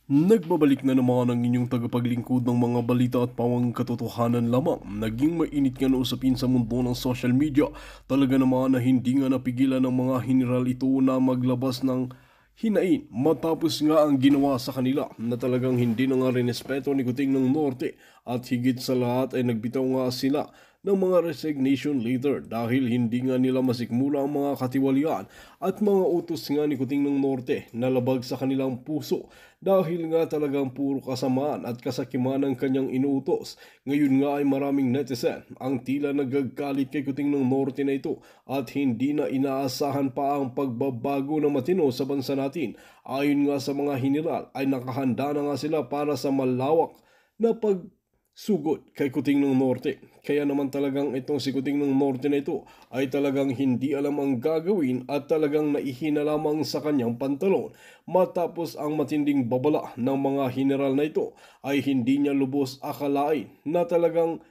Nagbabalik na naman ang inyong tagapaglingkod ng mga balita at pawang katotohanan lamang. Naging mainit nga na usapin sa mundo ng social media. Talaga naman na hindi nga napigilan ng mga general ito na maglabas ng hinain matapos nga ang ginawa sa kanila na talagang hindi na nga rinespeto ni Kuting ng Norte at higit sa lahat ay nagbitaw nga sila ng mga resignation letter dahil hindi nga nila masikmura ang mga katiwalian at mga utos nga ni Kuting ng Norte na labag sa kanilang puso dahil nga talagang puro kasamaan at kasakiman ang kanyang inuutos. Ngayon nga ay maraming netizen ang tila nagagalit kay Kuting ng Norte na ito at hindi na inaasahan pa ang pagbabago ng matino sa bansa natin. Ayon nga sa mga general ay nakahanda na nga sila para sa malawak na pagsugod kay Kuting ng Norte. Kaya naman talagang itong si Kuting ng Norte na ito ay talagang hindi alam ang gagawin at talagang naihina lamang sa kanyang pantalon. Matapos ang matinding babala ng mga general na ito ay hindi niya lubos akalain na talagang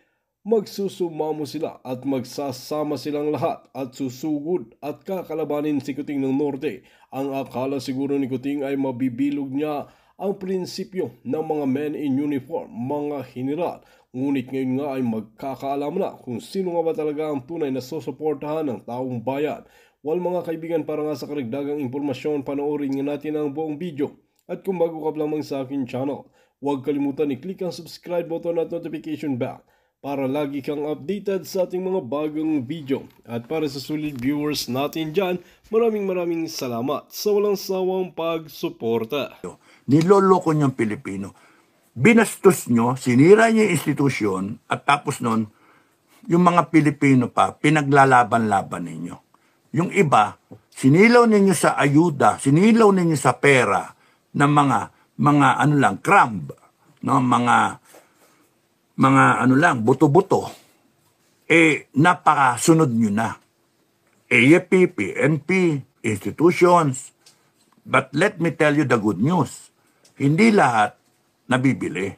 magsusumamo sila at magsasama silang lahat at susugod at kakalabanin si Kuting ng Norte. Ang akala siguro ni Kuting ay mabibilog niya ang prinsipyo ng mga men in uniform, mga general. Ngunit ngayon nga ay magkakaalam na kung sino nga ba talaga ang tunay na susuportahan ng taong bayan. Well mga kaibigan, para nga sa karagdagang impormasyon, panoorin nga natin ang buong video. At kung bago ka pa lamang sa akin channel, huwag kalimutan i-click ang subscribe button at notification bell para lagi kang updated sa ating mga bagong video. At para sa solid viewers natin dyan, maraming salamat sa walang sawang pagsuporta. Niloloko niyong Pilipino. Binastos nyo, sinira niyo yung institusyon, at tapos nun, yung mga Pilipino pa, pinaglalaban-laban ninyo. Yung iba, sinilaw ninyo sa ayuda, sinilaw ninyo sa pera ng mga ano lang, crumb, no? mga ano lang, buto-buto. Napakasunod nyo na. AFP, PNP, institutions. But let me tell you the good news. Hindi lahat nabibili.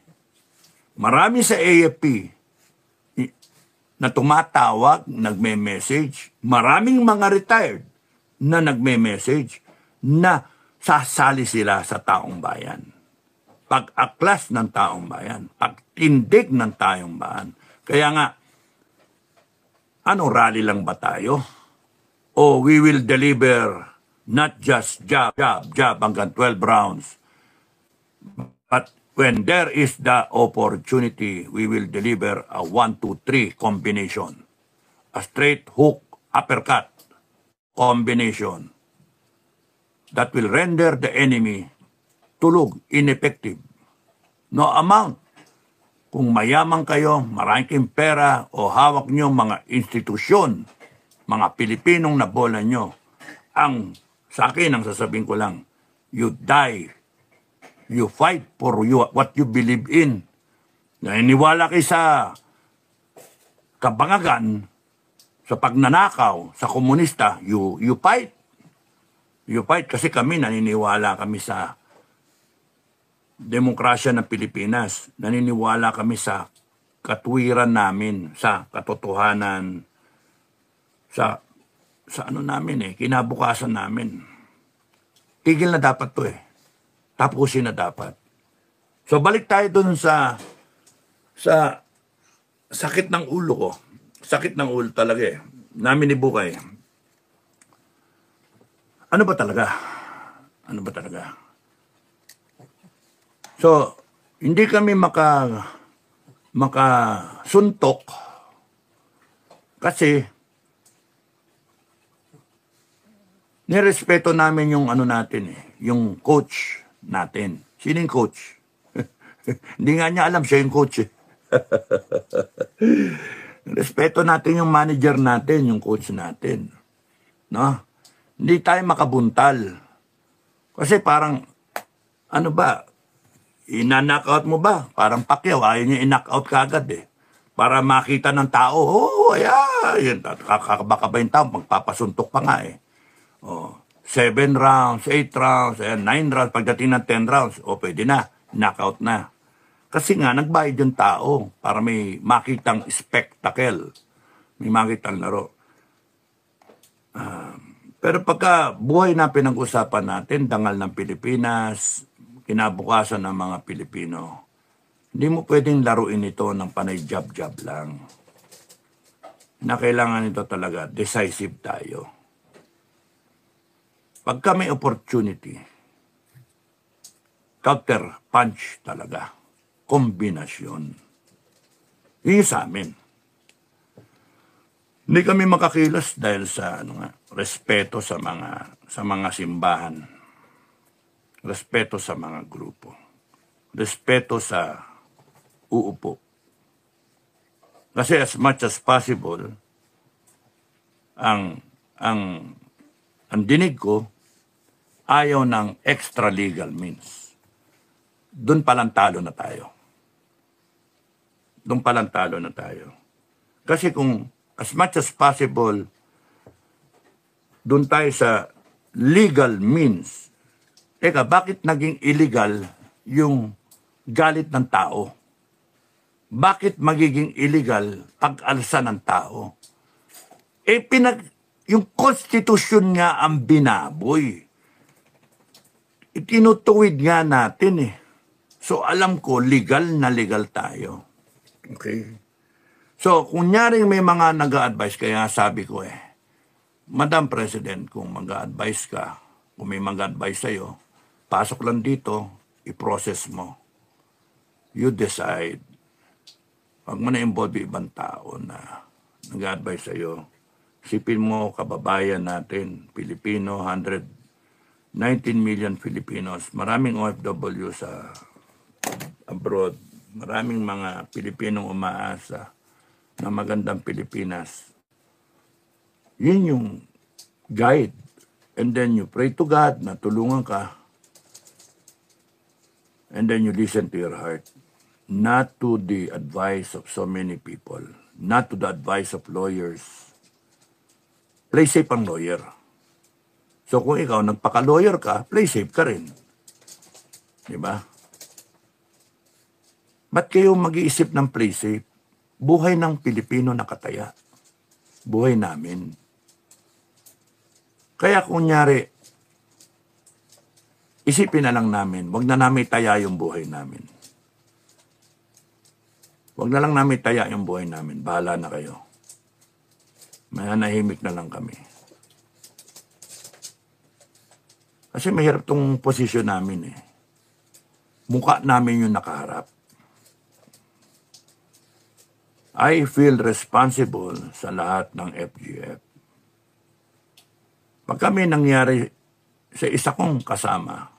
Marami sa AFP na tumatawag, nagme-message. Maraming mga retired na nagme-message na sasali sila sa taong bayan. Pag-aklas ng taong bayan. Pag-tindig ng taong bayan. Kaya nga, rally lang ba tayo? O we will deliver not just job hanggang 12 rounds. But when there is the opportunity, we will deliver a 1-2-3 combination. A straight hook, uppercut combination that will render the enemy tulog, ineffective. No amount. Kung mayaman kayo, maraming pera o hawak nyo mga institusyon, mga Pilipinong nabola nyo, sa akin, ang sasabihin ko lang, you die. You fight for what you believe in. Naniniwala kayo sa kabangagan, sa pagnanakaw, sa komunista, you fight. You fight kasi kami naniniwala kami sa demokrasya ng Pilipinas. Naniniwala kami sa katuwiran namin, sa katotohanan, sa ano namin kinabukasan namin. Tigil na dapat to Tapusin na dapat. So balik tayo dun sa sakit ng ulo ko. Sakit ng ulo talaga namin ni Bukay. Ano ba talaga? So, hindi kami makasuntok kasi nirespeto namin yung natin yung coach natin. Sino yung coach? Hindi nga niya alam siya yung coach Respeto natin yung manager natin, yung coach natin. No? Hindi tayo makabuntal. Kasi parang, ina-knockout mo ba? Parang Pacquiao, ayaw niya i-knockout kagad Para makita ng tao, ayan, baka ba yung tao, magpapasuntok pa nga 7 rounds, 8 rounds, 9 rounds, pagdating ng 10 rounds, pwede na, knockout na. Kasi nga, nagbayad yung tao para may makitang spectacle, may makitang laro. Pero pagka buhay na pinag-usapan natin, dangal ng Pilipinas, kinabukasan ng mga Pilipino. Hindi mo pwedeng laruin ito ng panay jab-jab lang. Na kailangan ito talaga, decisive tayo. Pagka may opportunity, counter punch talaga, kombinasyon. Yun sa amin. Hindi kami makakilos dahil sa respeto sa mga simbahan, respeto sa mga grupo, respeto sa uupo. Kasi as much as possible, ang dinig ko ayaw ng extra legal means. Doon palang talo na tayo. Doon palang talo na tayo. Kasi kung as much as possible, doon tayo sa legal means. Teka, bakit naging illegal yung galit ng tao? Bakit magiging illegal pag-alsa ng tao? Yung konstitusyon nga ang binaboy. Itinutuwid nga natin . So alam ko, legal na legal tayo. Okay? So, kunyaring may mga nag-a-advise, kaya sabi ko Madam President, kung mag-a-advise ka, kung may mag-a-advise sa'yo, pasok lang dito, i-process mo. You decide. Huwag mo na-involve ibang tao na nag-a-advise sa'yo. Sipin mo, kababayan natin, Pilipino, 19 million Filipinos, maraming OFW sa abroad, maraming mga Pilipinong umaasa na magandang Pilipinas. Yun yung guide. And then you pray to God na tulungan ka. And then you listen to your heart. Not to the advice of so many people. Not to the advice of lawyers. Play safe ang lawyer. So kung ikaw nagpaka-lawyer ka, play safe ka rin. Diba? Ba't kayo mag-iisip ng play safe? Buhay ng Pilipino nakataya. Buhay namin. Kaya kunyari, isipin na lang namin, wag na namin taya yung buhay namin. Wag na lang namin taya yung buhay namin. Bahala na kayo. Mananahimik na lang kami. Kasi mahirap tong posisyon namin . Mukha namin yung nakaharap. I feel responsible sa lahat ng FGF. Pag kami nangyari sa isa kong kasama,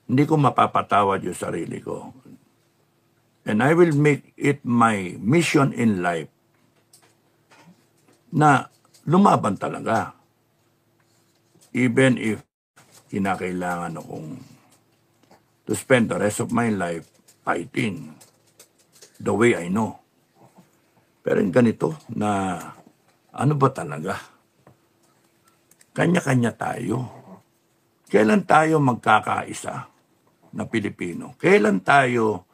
hindi ko mapapatawad yung sarili ko. And I will make it my mission in life na lumaban talaga. Even if kinakailangan akong to spend the rest of my life fighting the way I know. Pero yung ganito na ano ba talaga? Kanya-kanya tayo. Kailan tayo magkakaisa na Pilipino? Kailan tayo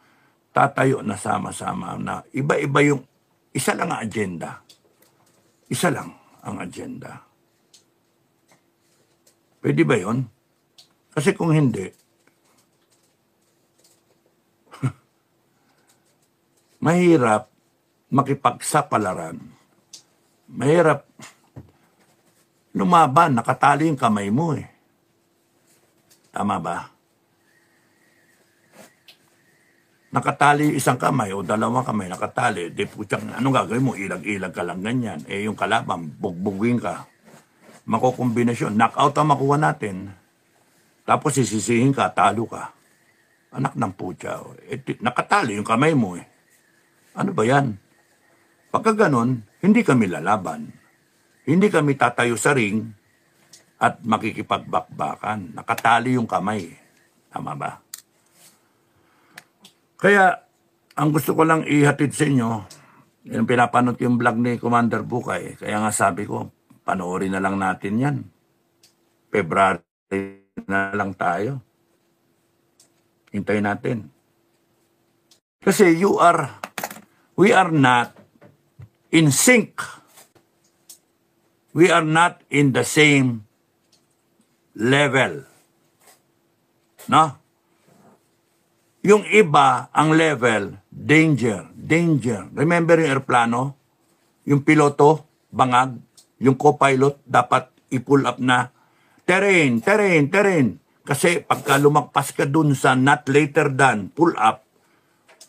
tatayo na sama-sama na iba-iba yung isa lang ang agenda? Isa lang ang agenda. Pwede ba yun? Kasi kung hindi, mahirap makipagsapalaran. Mahirap lumaban, nakatali yung kamay mo . Tama ba? Nakatali isang kamay o dalawang kamay, nakatali. Di putyang, anong gagawin mo? Ilag-ilag ka lang ganyan. Yung kalaban, bugbugin ka. Makukombinasyon. Knockout ang makuha natin. Tapos sisisihin ka, talo ka. Anak ng putya. Nakatali yung kamay mo . Ano ba yan? Pagka ganon, hindi kami lalaban. Hindi kami tatayo sa ring at makikipagbakbakan. Nakatali yung kamay. Tama ba? Kaya, ang gusto ko lang ihatid sa inyo, yung pinapanood ko yung vlog ni Commander Bukay, kaya nga sabi ko, panoorin na lang natin yan. February na lang tayo. Hintayin natin. Kasi we are not in sync. We are not in the same level. No? Yung iba, ang level, danger, danger. Remember yung airplano? Yung piloto, bangag. Yung co-pilot, dapat i-pull up na. Terrain, terrain, terrain. Kasi pagka lumagpas ka dun sa not later than pull up,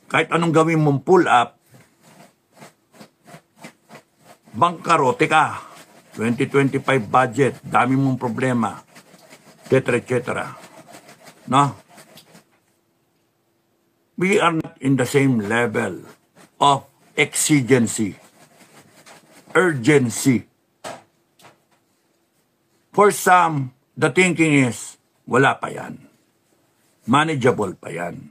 kahit anong gawin mong pull up, bangkarote ka. 2025 budget, dami mong problema, etc. etc. No? We are not in the same level of exigency, urgency. For some, the thinking is, wala pa yan. Manageable pa yan.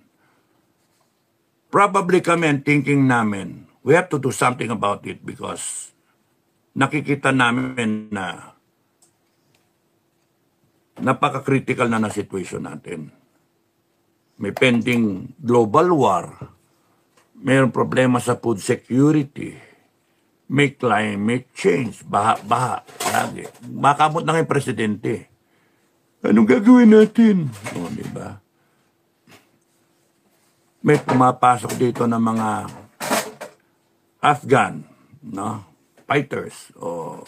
Probably kami ang thinking namin, we have to do something about it because nakikita namin na napaka-critical na situation natin. May pending global war, mayroong problema sa food security, may climate change, baha-baha, lagi. Makamot na ng presidente. Anong gagawin natin? O, diba? May pumapasok dito ng mga Afghan, no? Fighters, o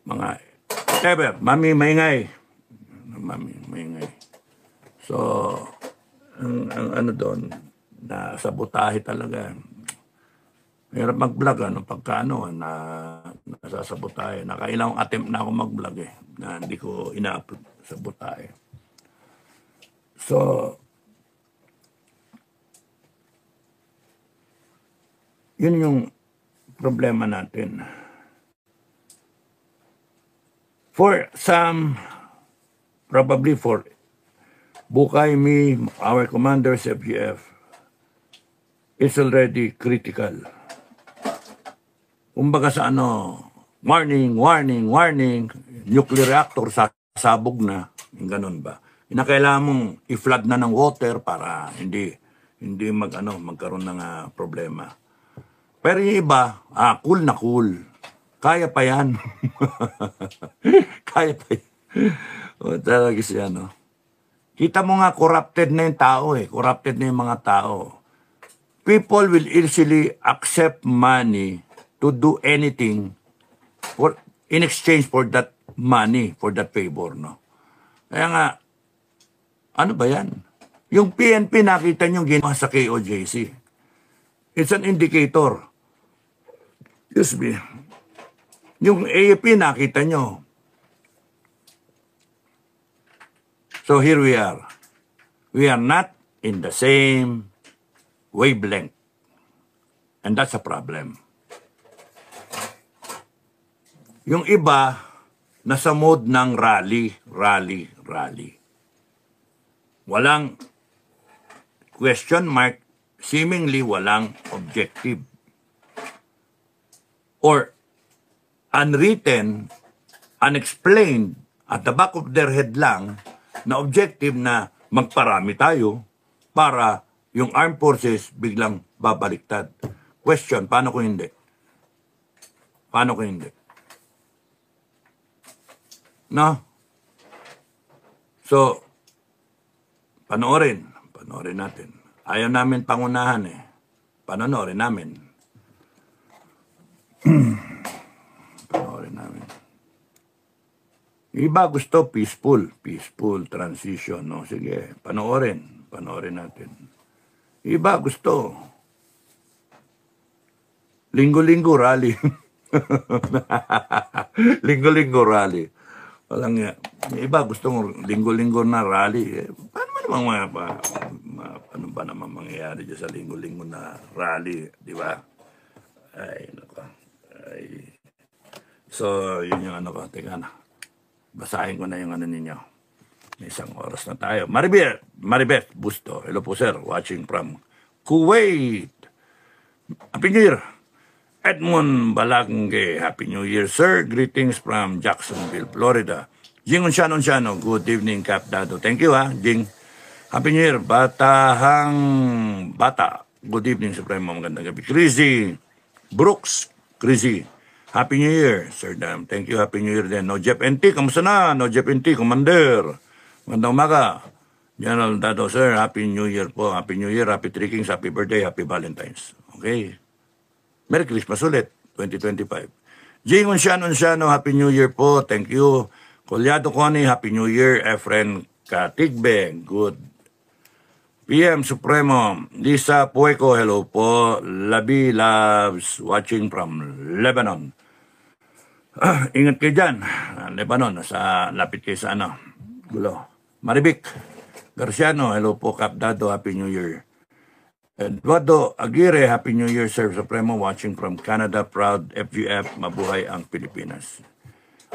mga, whatever, mami, maingay. Mami, maingay. So, ang ano doon, na sabotahe talaga. Mahirap mag-vlog, ano, pagka ano, na nasasabotahe. Nakailang attempt na ako mag-vlog na hindi ko ina-upload sabotahe. So, yun yung problema natin. For some, probably for Bukay, me, our commander, FGF, is already critical. Kumbaga sa ano, warning, warning, warning, nuclear reactor sasabog na, yung ganun ba? Kailangan mong i-flood na ng water para hindi magkaroon ng problema. Pero yung iba, cool na cool. Kaya pa yan. Kaya pa yan. O, talaga siya, no? Kita mo nga, corrupted na yung tao Corrupted na yung mga tao. People will easily accept money to do anything in exchange for that money, for that favor, no? Kaya nga, ano ba yan? Yung PNP, nakita nyo ginawa sa KOJC. It's an indicator. Excuse me. Yung AFP, nakita nyo. So here we are. We are not in the same wavelength. And that's a problem. Yung iba, nasa mode ng rally. Walang question mark, seemingly walang objective. Or unwritten, unexplained, at the back of their head lang, na objective na magparami tayo para yung armed forces biglang babaliktad. Question, paano kung hindi? Paano kung hindi? No? So, panoorin natin. Ayaw namin pangunahan Panoorin namin. Panoorin namin. Iba gusto peaceful transition, no? Sige, panoorin natin. Iba gusto linggo-linggo rally. Linggo-linggo rally. Walang nga. Iba gusto linggo-linggo na rally. Paano naman paano ba naman mangyayari dyan sa linggo-linggo na rally, di ba? Ay, nako. Ay. So, yun yung ano ko. Teka na. Basahin ko na yung ano ninyo. May isang oras na tayo. Maribeth Busto. Hello po sir. Watching from Kuwait. Happy New Year. Edmond Balangge. Happy New Year sir. Greetings from Jacksonville, Florida. Jing Unsiano. Good evening Cap Dado. Thank you Jing. Happy New Year. Bata. Good evening Supremo. Magandang gabi. Crazy. Brooks. Crazy. Happy New Year, Sir Dam. Thank you. Happy New Year din. No Jeff NT, kamusta na? No Jeff NT, Commander. Magandang umaga. General Dado, sir, Happy New Year po. Happy New Year, Happy Three Kings, Happy Birthday, Happy Valentine's. Okay. Merry Christmas ulit, 2025. Jing Unciano, Happy New Year po. Thank you. Colyado Connie, Happy New Year. Efren Katigbe, good. PM Supremo, Lisa Pueco, hello po. Labi Loves, watching from Lebanon. Ingat kayo dyan. Lebanon, lapit kayo sa gulo. Maribik Garciano, hello po. Capdado, Happy New Year. Eduardo Aguirre, Happy New Year, Sir Supremo, watching from Canada. Proud FGF, mabuhay ang Pilipinas.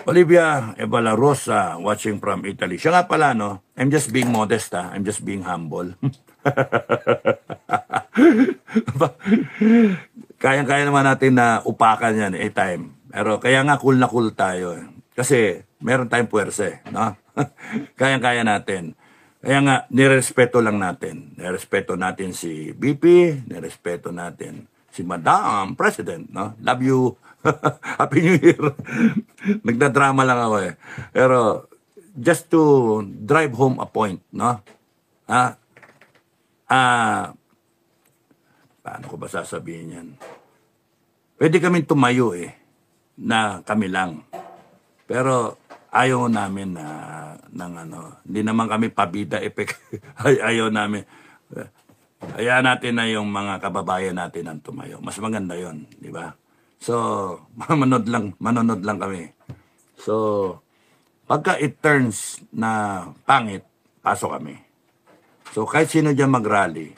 Olivia Evala Rosa, watching from Italy. Siya nga pala, no? I'm just being modest, ha? I'm just being humble. Kaya-kaya naman natin na upakan yan anytime. Pero kaya nga cool na cool tayo. Kasi meron tayong puwersa, no? Kaya-kaya natin. Kaya nga, nirespeto lang natin. Nirespeto natin si BP, nirespeto natin si Madam President, no? Love you. Happy New Year. Nagdadrama lang ako eh. Pero, just to drive home a point, no? Paano ko ba sasabihin yan? Pwede kami tumayo eh, na kami lang. Pero, ayaw namin hindi naman kami pabida effect. Ayaw namin. Hayaan natin na yung mga kababayan natin ang tumayo. Mas maganda yon, di ba? So, manonod lang kami. So, pagka it turns na pangit, pasok kami. So, kahit sino dyan mag-rally,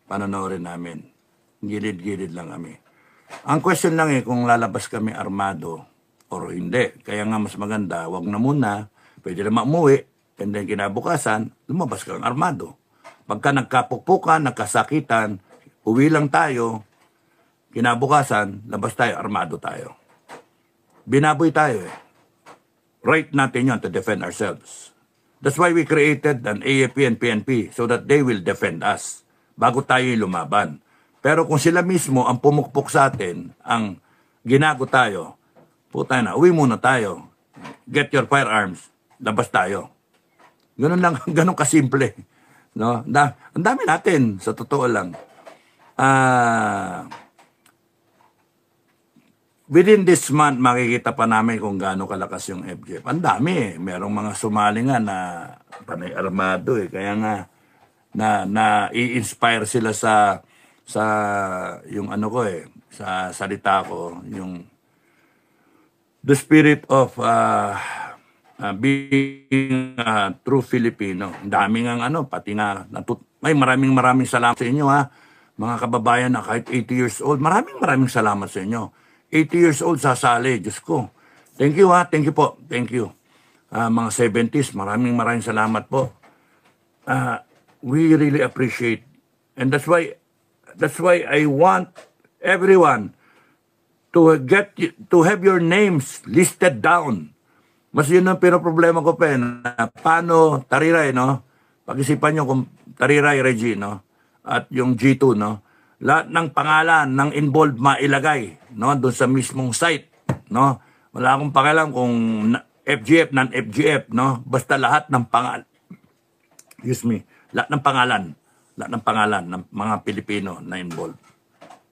panonorin namin. Gilid-gilid lang kami. Ang question lang kung lalabas kami armado or hindi. Kaya nga mas maganda, wag na muna, pwede na umuwi, and then kinabukasan, lumabas kang armado. Pagka nagkapukpukan, nagkasakitan, uwi lang tayo, kinabukasan, labas tayo, armado tayo. Binaboy tayo eh. Right natin yun to defend ourselves. That's why we created an AFP and PNP so that they will defend us bago tayo lumaban. Pero kung sila mismo ang pumukpok sa atin, ang ginago tayo, puta na, uwi muna tayo. Get your firearms, labas tayo. Ganun lang, ganun kasimple. No? Ang dami natin, sa totoo lang. Within this month, makikita pa namin kung gaano kalakas yung FGF. Ang dami eh. Merong mga sumali nga na panay armado eh. Kaya nga, i-inspire sila sa yung ko eh, sa salita ko, yung the spirit of being a true Filipino. Ang dami nga pati nga, maraming salamat sa inyo ha. Mga kababayan na kahit 80 years old, maraming salamat sa inyo. 80 years old sasali, Diyos ko. Thank you ha, thank you po, thank you. Mga 70s, maraming salamat po. We really appreciate, and that's why I want everyone to have your names listed down. Mas yun ang problema ko pa paano Tariray, no? Pag-isipan nyo kung Tariray, Reggie, no? At yung G2, no? Lahat ng pangalan ng involved mailagay, no? Doon sa mismong site, no? Wala akong pakialam kung FGF, non-FGF, no? Basta lahat ng pangalan. Excuse me. Lahat ng pangalan ng mga Pilipino na involved.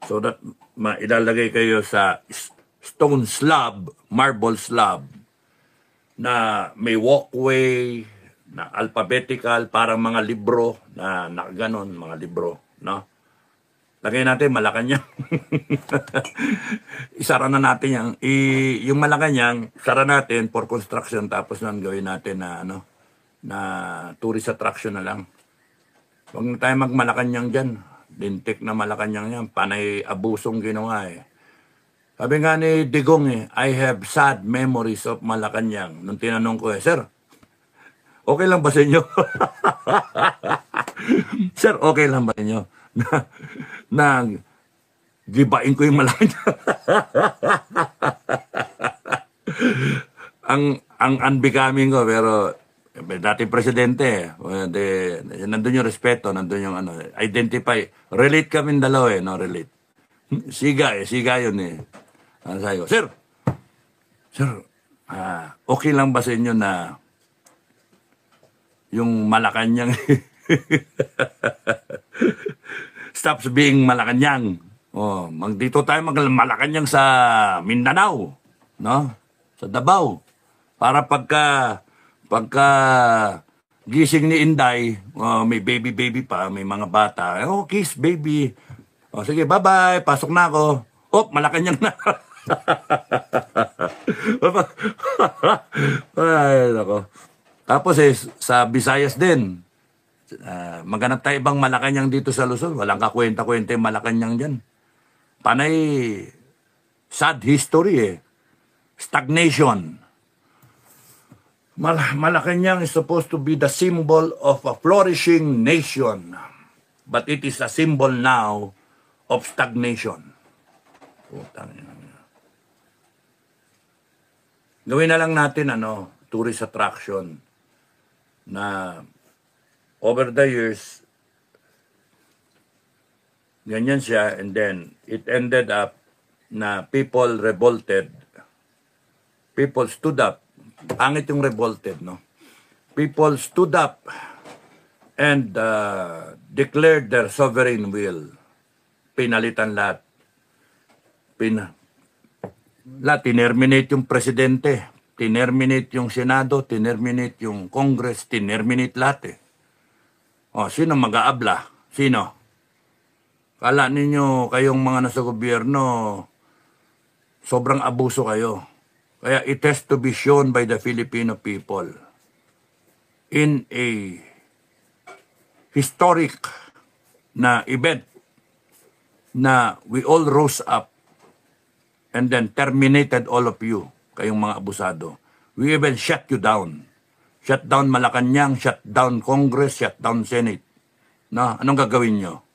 So that mailalagay kayo sa stone slab, marble slab, na may walkway, na alphabetical, parang mga libro, na nakaganon, mga libro, no? Lagay natin Malacanang. Isara na natin yan. Yung Malacanang, sara natin for construction, tapos nun gawin natin na tourist attraction na lang. Huwag na tayo mag-Malacanang dyan. Lintik na Malacanang yan. Panay abusong ginawa eh. Sabi nga ni Digong I have sad memories of Malacanang. Nung tinanong ko Sir, okay lang ba sa inyo? Sir, okay lang ba sa inyo? na gibain ko yung Malacanang. ang unbecoming ko, pero dating presidente, nandun yung respeto, nandun yung identify. Relate kami dalawa no? Relate. Siga yun sayo, Sir, okay lang ba sa inyo na yung Malacanang stops being Malacanang. Oh, dito tayo Malacanang sa Mindanao, no? Sa Davao. Para pagka gising ni Inday, may baby pa, may mga bata. Oh, kiss baby. Oh, sige, bye-bye, pasok na ako. Oh, Malacanang na. Ay, nako. Tapos sa Visayas din, maghanap tayo ibang Malacanang dito sa Luzon. Walang kakwenta-kwenta yung Malacanang dyan. Panay sad history Stagnation. Malacanang is supposed to be the symbol of a flourishing nation. But it is a symbol now of stagnation. Gawin na lang natin tourist attraction na over the years ganyan siya, and then it ended up na people revolted. People stood up. Pangit yung revolted, no? People stood up and declared their sovereign will. Pinalitan lahat. Tinerminate yung presidente, tinerminate yung Senado, tinerminate yung Congress, tinerminate lahat O, sino mag-aabla? Sino? Kala ninyo kayong mga nasa gobyerno, sobrang abuso kayo. Kaya it has to be shown by the Filipino people in a historic na event na we all rose up and then terminated all of you, kayong mga abusado. We even shut you down. Shut down Malacanang, shut down Congress, shut down Senate. No? Anong gagawin nyo?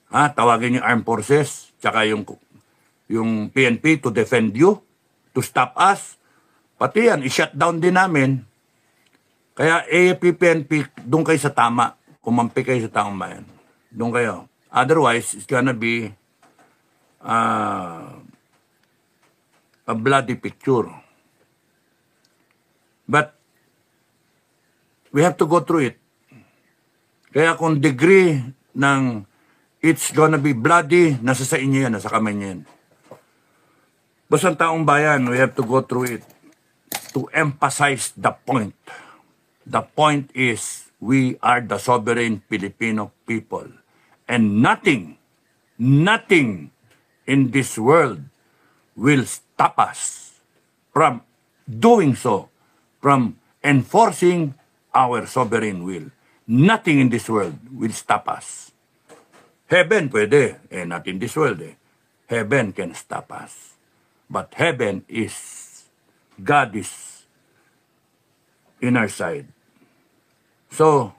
Tawagin yung armed forces, tsaka yung PNP to defend you, to stop us. Pati yan, i-shut down din namin. Kaya AFP, PNP, doon kayo sa tama. Kumampi kayo sa taong bayan. Doon kayo. Otherwise, it's gonna be a bloody picture. But we have to go through it. Kaya kung degree ng it's gonna be bloody, nasa sa inyo yan, nasa kamay niyo yan. Basta taong bayan, we have to go through it to emphasize the point. The point is, we are the sovereign Filipino people. And nothing in this world will stop us from doing so, from enforcing our sovereign will. Nothing in this world will stop us. Heaven pwede, not in this world. Heaven can stop us. But heaven is, God is in our side. So,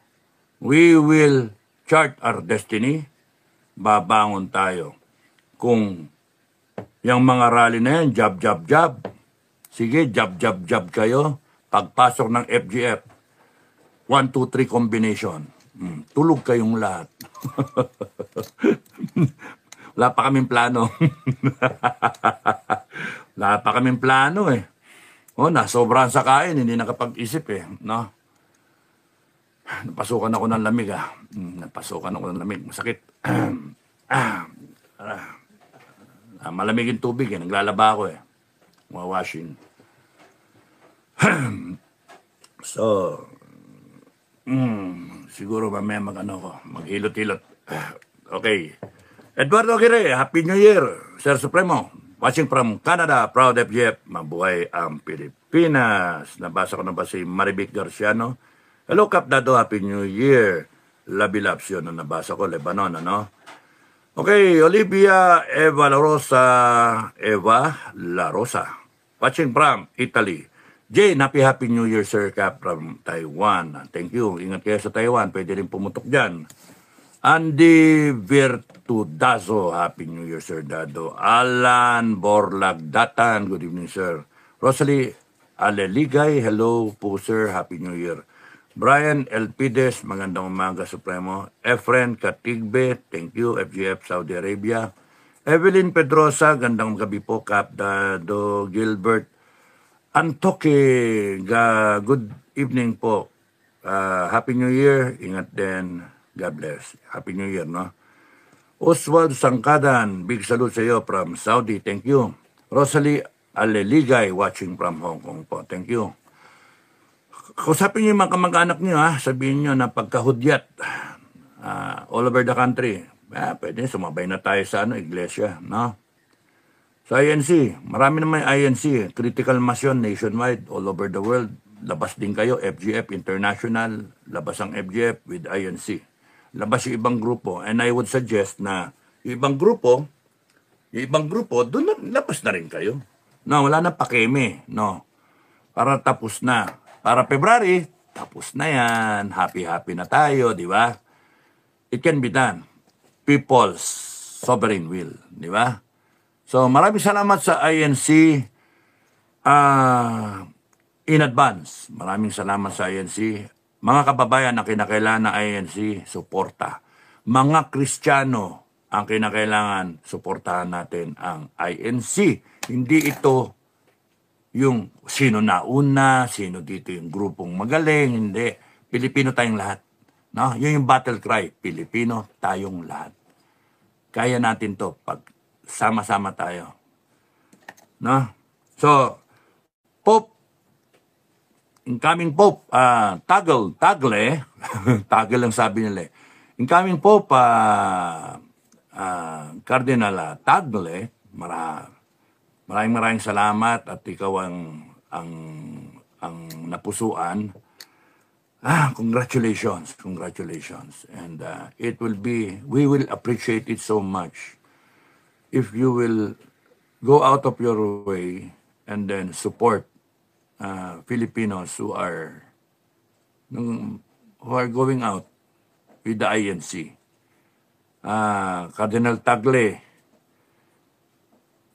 we will chart our destiny. Babangon tayo. Kung yung mga rally na yan, jab, jab, jab. Sige, jab, jab, jab kayo. Pagpasok ng FGF, 1, 2, 3 combination. Tulog kayong lahat. Wala pa kaming plano. Wala pa kaming plano nasobrahan sa kain, hindi nakapag-isip no? Napasukan ako ng lamig Napasukan ako ng lamig. Masakit. Malamig yung tubig Naglalaba ako washing. So, siguro mamaya maghilot-hilot. Okay. Eduardo Aguirre, Happy New Year, Sir Supremo. Watching from Canada, proud FGF, mabuhay ang Pilipinas. Nabasa ko na ba si Marivic Garciano? Hello, Kap Dado, Happy New Year. Labi Labs yun, nabasa ko, Lebanon, Okay, Olivia Eva La Rosa. Watching from Italy. Jane, Happy New Year, Sir Kap, from Taiwan. Thank you. Ingat kayo sa Taiwan. Pwede rin pumutok dyan. Andy Virtudazo, Happy New Year, Sir Dado. Alan Borlagdatan, good evening, sir. Rosalie Aleligay, hello po, sir. Happy New Year. Brian Elpides, magandang umaga, Supremo. Efren Katigbe, thank you. FGF, Saudi Arabia. Evelyn Pedrosa, gandang gabi po. Kap Dado Gilbert Antoque, good evening po. Happy New Year. Ingat din. God bless. Happy New Year, no? Oswald Sangkadan, big salute sa iyo from Saudi. Thank you. Rosalie Aleligay, watching from Hong Kong po. Thank you. Kausapin niyo yung mga kamag-anak niyo, ha? Sabihin niyo na pagkahudyat all over the country, pwede sumabay na tayo sa iglesia, no? Sa INC, marami naman INC, critical mass yun, nationwide, all over the world. Labas din kayo, FGF International, labas ang FGF with INC. Labas yung ibang grupo. And I would suggest na yung ibang grupo, doon labas na rin kayo. No, wala na pakeme, no. Para tapos na. Para February, tapos na yan. Happy-happy na tayo, di ba? It can be done. People's sovereign will, di ba? So, maraming salamat sa INC in advance. Maraming salamat sa INC. Mga kababayan na kinakailangan ng INC, suporta. Mga Kristiyano ang kinakailangan, suportahan natin ang INC. Hindi ito yung sino nauna, sino dito yung grupong magaling, hindi. Pilipino tayong lahat. No? Yun yung battle cry, Pilipino tayong lahat. Kaya natin to pag sama-sama tayo. No? So, Pope, incoming Pope, Tagle, Tagle ang sabi nila eh. Incoming Pope, Cardinal Tagle, maraming salamat at ikaw ang napusuan. Congratulations. And we will appreciate it so much if you will go out of your way and then support Filipinos who are going out with the INC. Cardinal Tagle,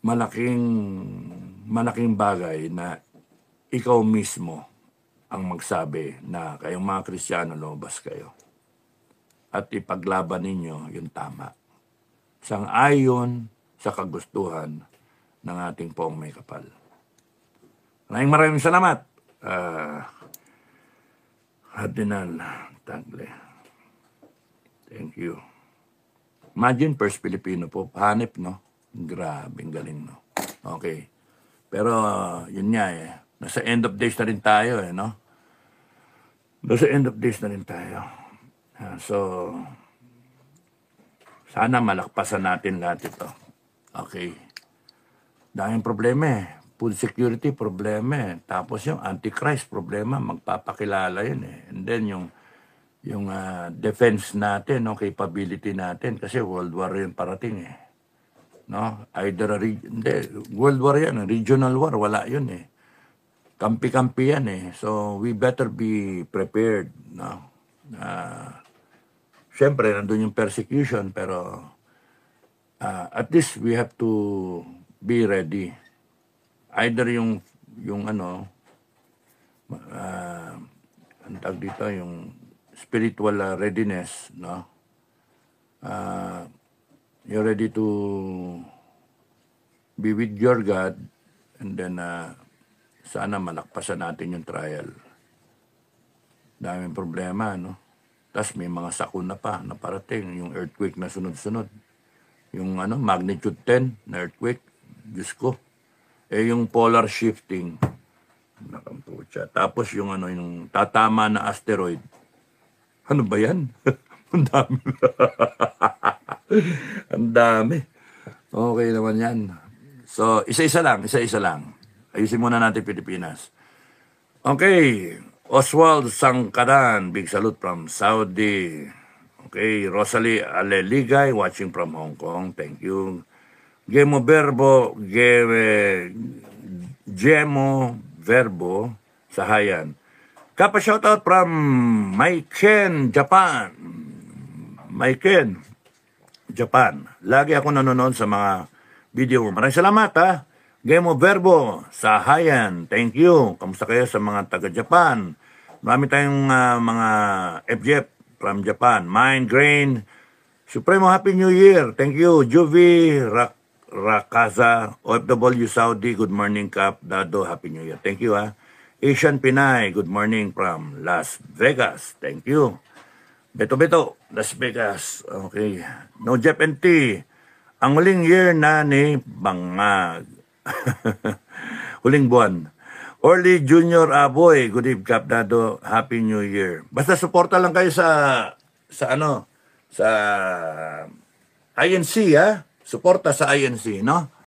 malaking bagay na ikaw mismo ang magsabi na kayong mga Kristiyano lumabas kayo at ipaglaban ninyo yung tama sang-ayon sa kagustuhan ng ating poong may kapal. Maraming salamat, Cardinal Tagle. Thank you. Imagine, first Filipino po, hanip, no? Grabe, galing, no? Okay. Pero, yun nga eh. Nasa end of days na rin tayo, eh, no? Nasa end of days na rin tayo. So, sana malakpasan natin lahat ito. Okay. Daming problema eh. Food security, problema eh. Tapos yung antichrist, problema. Magpapakilala yun eh. And then yung defense natin, no, capability natin, kasi World War yun parating eh. No? Either World War yan, regional war, wala yun eh. Kampi-kampi yan eh. So, we better be prepared, no? Siyempre, nandun yung persecution, pero at least we have to be ready. Either yung ang tawag dito, yung spiritual readiness, no? You're ready to be with your God, and then sana malakpasan natin yung trial. Daming problema, no? Tapos may mga sakuna pa na parating, yung earthquake na sunod-sunod. Yung magnitude 10 na earthquake, Diyos ko. Yung polar shifting, nakampucha. Tapos yung yung tatama na asteroid. Ano ba yan? Ang dami. Ang dami. Okay naman yan. So, isa-isa lang. Ayusin muna natin Pilipinas. Okay. Oswald Sangkadan, big salute from Saudi. Okay. Rosalie Aleligay, watching from Hong Kong. Thank you. Gemo Verbo sa Hayan. Kapa shoutout from Maiken, Japan. Maiken, Japan. Lagi ako nanonood sa mga video mo. Maraming salamat, ha. Gemo Verbo sa Hayan. Thank you. Kamusta kayo sa mga taga-Japan? Marami tayong mga FGF from Japan. Mind Grain, Supremo, Happy New Year. Thank you. Juvi Rakaza, OFW Saudi, good morning, Kap. Dado, Happy New Year. Thank you, ha. Asian Pinay, good morning from Las Vegas. Thank you. Beto, Las Vegas. Okay. No Jeff and T. Ang huling year na ni Bangag. Huling buwan. Orly Junior Aboy, good evening, Kapnado. Happy New Year. Basta suporta lang kayo sa INC, ha? Suporta sa INC, no?